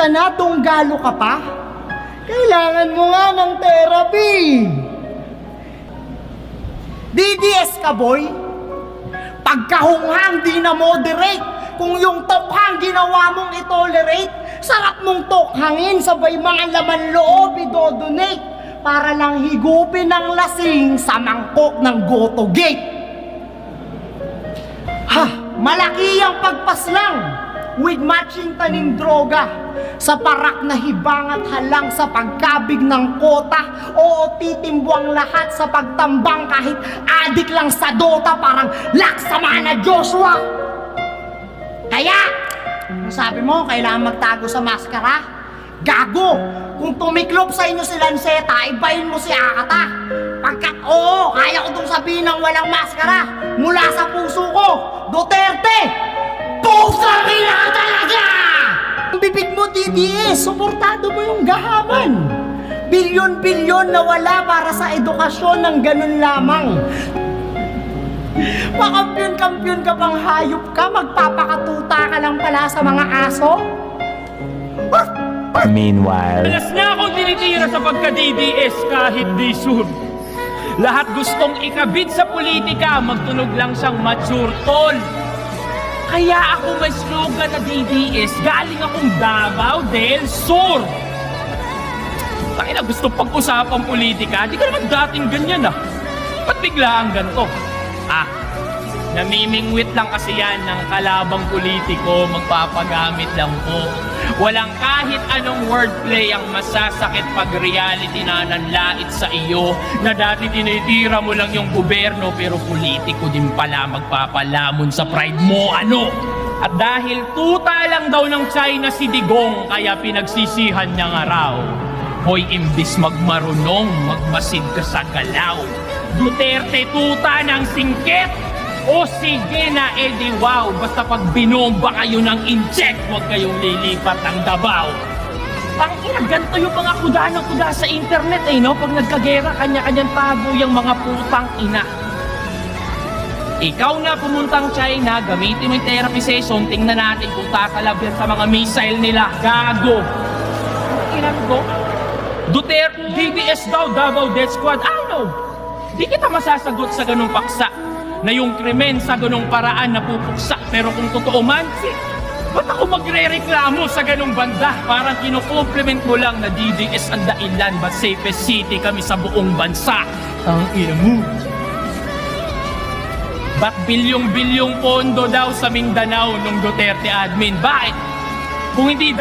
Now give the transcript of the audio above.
ka na, tunggalo ka pa? Kailangan mo nga ng therapy. DDS ka, boy? Pagkahunghang di na moderate. Kung yung tophang ginawa mong itolerate, sarap mong tokhangin, sabay mga laman loob idodonate para lang higupin ng lasing sa mangkok ng Goto Gate. Ha! Malaki ang pagpaslang with matching tanim droga sa parak na hibang at halang sa pagkabig ng kota. Oo, titimbuang lahat sa pagtambang kahit adik lang sa Dota, parang laksama na Joshua. Kaya, sabi mo, kailangan magtago sa maskara? Gago! Kung tumiklop sa inyo si Lanceta, ibahin mo si Akata. Pagkat oo, kaya ko itong sabihin ng walang maskara mula sa puso ko, Duterte! Pusang ina ka talaga! Ang bibig mo, DDS, suportado mo yung gahaman. Bilyon-bilyon na wala para sa edukasyon ng ganun lamang. Pakampiyon-kampiyon ka pang hayop ka, magpapakatuta ka lang pala sa mga aso? Meanwhile, Alas na akong tinitira sa pagka-DDS kahit di sure. Lahat gustong ikabit sa politika, magtunog lang siyang mature tol. Kaya ako may slogan na DDS, galing akong Davao del Sur. Takina, gusto pag-usapang politika, di ka naman dating ganyan ah. Ba't bigla ang ganito? Namimingwit lang kasi yan ng kalabang politiko, magpapagamit lang po. Walang kahit anong wordplay ang masasakit pag reality na nanlait sa iyo na dati tinitira mo lang yung gobyerno pero politiko din pala magpapalamon sa pride mo, ano? At dahil tuta lang daw ng China si Digong kaya pinagsisihan niya nga raw. Hoy, imbis magmarunong, magmasid ka sa galaw. Duterte tuta ng singkit! O sige na, edi wow, basta pag binomba kayo ng incheck, huwag kayong lilipat ng Davao. Tangina, ganito yung mga kuda ng kuda sa internet eh, no? Pag nagkagera, kanya-kanyang tago yung mga putang ina. Ikaw na pumuntang China, gamitin mo yung therapy session, tingnan natin kung tatalab yan sa mga missile nila. Gago! Ilan ko? Duterte, DDS daw, Davao Death Squad. Ano? Di kita masasagot sa ganung paksa na yung krimen sa ganung paraan napupuksa. Pero kung totoo man, ba't ako magre-reklamo sa ganung banda? Parang kinukompliment mo lang na DDS ang dailan but safest city kami sa buong bansa. Ang ina mo. Ba't bilyong-bilyong pondo daw sa Mindanao nung Duterte admin? Bakit? Kung hindi